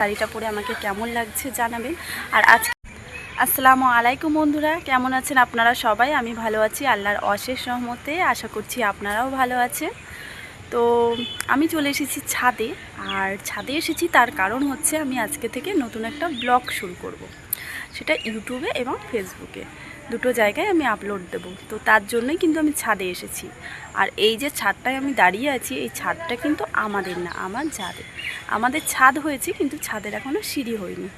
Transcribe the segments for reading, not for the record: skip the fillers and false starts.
শাড়িটা পরে আমাকে কেমন লাগছে জানাবেন। আর আজকে আসসালামু আলাইকুম বন্ধুরা, কেমন আছেন আপনারা সবাই? আমি ভালো আছি আল্লাহর অশেষ রহমতে। আশা করছি আপনারাও ভালো আছেন। তো আমি চলে এসেছি ছাদে, আর ছাদে এসেছি তার কারণ হচ্ছে আমি আজকে থেকে নতুন একটা ব্লগ শুরু করব। সেটা ইউটিউবে এবং ফেসবুকে দুটো জায়গায় আমি আপলোড দেব। তো তার জন্যই কিন্তু আমি ছাদে এসেছি। আর এই যে ছাদটায় আমি দাঁড়িয়ে আছি, এই ছাদটা কিন্তু আমাদের না, আমার যাদের। আমাদের ছাদ হয়েছে কিন্তু ছাদের এখনও সিঁড়ি হয়নি,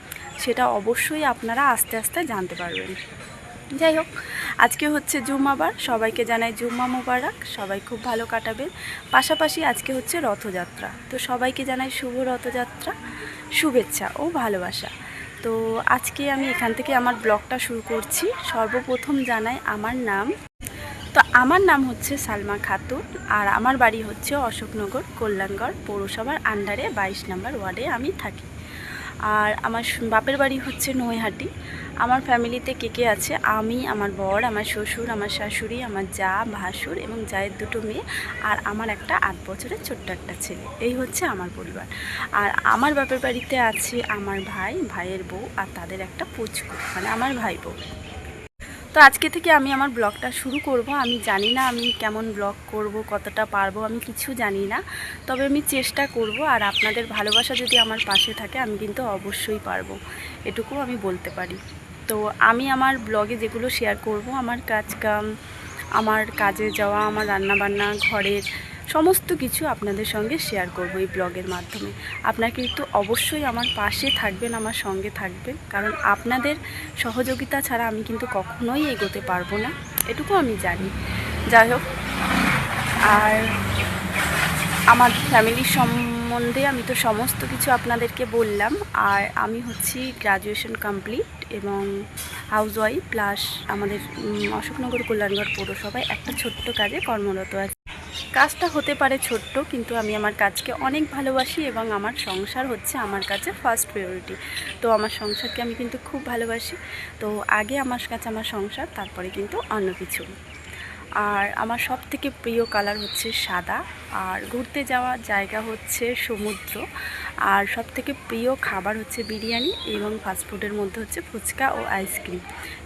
সেটা অবশ্যই আপনারা আস্তে আস্তে জানতে পারবেন। যাই হোক, আজকে হচ্ছে জুম্মাবার, সবাইকে জানাই জুম্মা মোবারক, সবাই খুব ভালো কাটাবেন। পাশাপাশি আজকে হচ্ছে রথযাত্রা, তো সবাইকে জানাই শুভ রথযাত্রা, শুভেচ্ছা ও ভালোবাসা। তো আজকে আমি এখান থেকে আমার ব্লগটা শুরু করছি। সর্বপ্রথম জানাই আমার নাম। তো আমার নাম হচ্ছে সালমা খাতুন, আর আমার বাড়ি হচ্ছে অশোকনগর কল্যাণগড় পৌরসভার আন্ডারে 22 নম্বর ওয়ার্ডে আমি থাকি। আর আমার বাপের বাড়ি হচ্ছে নৈহাটি। আমার ফ্যামিলিতে কে কে আছে? আমি, আমার বর, আমার শ্বশুর, আমার শাশুড়ি, আমার যা, ভাসুর এবং জায়ের দুটো মেয়ে, আর আমার একটা 8 বছরের ছোট্ট একটা ছেলে। এই হচ্ছে আমার পরিবার। আর আমার বাপের বাড়িতে আছে আমার ভাই, ভাইয়ের বউ, আর তাদের একটা পুচকু, মানে আমার ভাই বউ। তো আজকে থেকে আমি আমার ব্লগটা শুরু করব। আমি জানি না আমি কেমন ব্লগ করব, কতটা পারবো আমি কিছু জানি না, তবে আমি চেষ্টা করব। আর আপনাদের ভালোবাসা যদি আমার পাশে থাকে আমি কিন্তু অবশ্যই পারবো, এটুকু আমি বলতে পারি। তো আমি আমার ব্লগে যেগুলো শেয়ার করব, আমার কাজকাম, আমার কাজে যাওয়া, আমার রান্নাবান্না, ঘরের সমস্ত কিছু আপনাদের সঙ্গে শেয়ার করব এই ব্লগের মাধ্যমে। আপনারা কিন্তু অবশ্যই আমার পাশে থাকবেন, আমার সঙ্গে থাকবেন, কারণ আপনাদের সহযোগিতা ছাড়া আমি কিন্তু কখনোই এগোতে পারবো না, এটুকু আমি জানি। যাই হোক, আর আমার ফ্যামিলির সম্বন্ধে আমি তো সমস্ত কিছু আপনাদেরকে বললাম। আর আমি হচ্ছি গ্র্যাজুয়েশন কমপ্লিট এবং হাউসওয়াইফ, প্লাস আমাদের অশোকনগর কল্যাণগড় পৌরসভায় একটা ছোট্ট কাজে কর্মরত আছি। কাজটা হতে পারে ছোট্ট, কিন্তু আমি আমার কাজকে অনেক ভালোবাসি এবং আমার সংসার হচ্ছে আমার কাছে ফার্স্ট প্রায়োরিটি। তো আমার সংসারকে আমি কিন্তু খুব ভালোবাসি। তো আগে আমার কাছে আমার সংসার, তারপরে কিন্তু অন্য কিছু। আর আমার সব থেকে প্রিয় কালার হচ্ছে সাদা, আর ঘুরতে যাওয়ার জায়গা হচ্ছে সমুদ্র, আর সব থেকে প্রিয় খাবার হচ্ছে বিরিয়ানি, এবং ফাস্টফুডের মধ্যে হচ্ছে ফুচকা ও আইসক্রিম।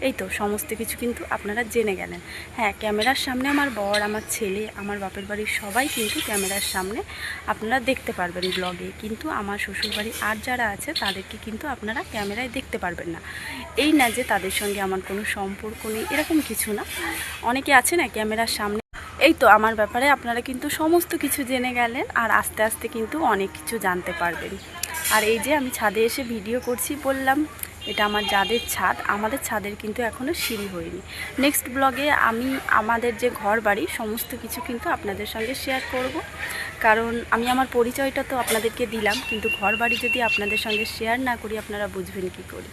এই তো সমস্ত কিছু কিন্তু আপনারা জেনে গেলেন। হ্যাঁ, ক্যামেরার সামনে আমার বর, আমার ছেলে, আমার বাপের বাড়ির সবাই কিন্তু ক্যামেরার সামনে আপনারা দেখতে পারবেন ব্লগে, কিন্তু আমার শ্বশুরবাড়ি আর যারা আছে তাদেরকে কিন্তু আপনারা ক্যামেরায় দেখতে পারবেন না। এই না যে তাদের সঙ্গে আমার কোনো সম্পর্ক নেই, এরকম কিছু না। অনেকে আছে না ক্যামেরার সামনে। এই তো আমার ব্যাপারে আপনারা কিন্তু সমস্ত কিছু জেনে গেলেন, আর আস্তে আস্তে কিন্তু অনেক কিছু জানতে পারবেন। আর এই যে আমি ছাদে এসে ভিডিও করছি বললাম, এটা আমার যাদের ছাদ, আমাদের ছাদের কিন্তু এখনও সিঁড়ি হয়নি। নেক্সট ব্লগে আমি আমাদের যে ঘর বাড়ি সমস্ত কিছু কিন্তু আপনাদের সঙ্গে শেয়ার করব, কারণ আমি আমার পরিচয়টা তো আপনাদেরকে দিলাম, কিন্তু ঘর বাড়ি যদি আপনাদের সঙ্গে শেয়ার না করি আপনারা বুঝবেন কী করে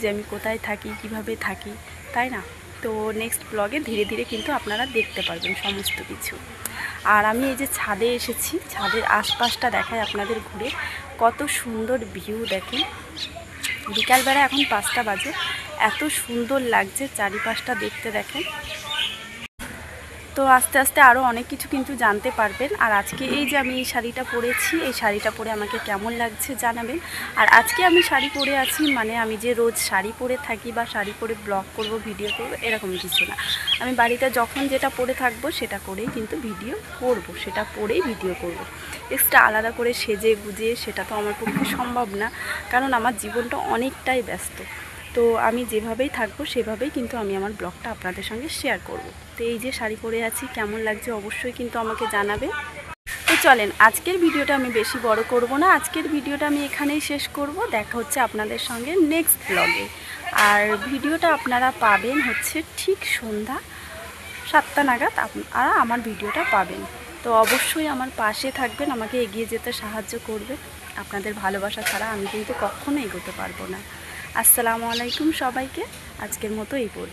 যে আমি কোথায় থাকি, কিভাবে থাকি, তাই না? তো নেক্সট ব্লগে ধীরে ধীরে কিন্তু আপনারা দেখতে পারবেন সমস্ত কিছু। আর আমি এই যে ছাদে এসেছি, ছাদের আশপাশটা দেখাই আপনাদের ঘুরে, কত সুন্দর ভিউ দেখেন। বিকালবেলা এখন 5টা বাজে, এত সুন্দর লাগছে চারিপাশটা দেখতে, দেখেন। তো আস্তে আস্তে আরও অনেক কিছু কিন্তু জানতে পারবেন। আর আজকে এই যে আমি এই শাড়িটা পরেছি, এই শাড়িটা পরে আমাকে কেমন লাগছে জানাবেন। আর আজকে আমি শাড়ি পরে আছি মানে আমি যে রোজ শাড়ি পরে থাকি বা শাড়ি পরে ব্লগ করব, ভিডিও করব, এরকম কিছু না। আমি বাড়িতে যখন যেটা পরে থাকবো সেটা করেই কিন্তু ভিডিও করব, সেটা পরেই ভিডিও করব। এক্সট্রা আলাদা করে সেজে গুজে সেটা তো আমার পক্ষে সম্ভব না, কারণ আমার জীবনটা অনেকটাই ব্যস্ত। তো আমি যেভাবেই থাকবো সেভাবেই কিন্তু আমি আমার ব্লগটা আপনাদের সঙ্গে শেয়ার করব। তো এই যে শাড়ি পরে আছি, কেমন লাগছে অবশ্যই কিন্তু আমাকে জানাবে। তো চলেন, আজকের ভিডিওটা আমি বেশি বড় করব না, আজকের ভিডিওটা আমি এখানেই শেষ করব। দেখা হচ্ছে আপনাদের সঙ্গে নেক্সট ব্লগে। আর ভিডিওটা আপনারা পাবেন হচ্ছে ঠিক সন্ধ্যা 7টা নাগাদ আপনারা আমার ভিডিওটা পাবেন। তো অবশ্যই আমার পাশে থাকবেন, আমাকে এগিয়ে যেতে সাহায্য করবেন। আপনাদের ভালোবাসা ছাড়া আমি কিন্তু কখনো এগোতে পারবো না। আসসালামু আলাইকুম সবাইকে, আজকের মতো এই পর্যন্ত।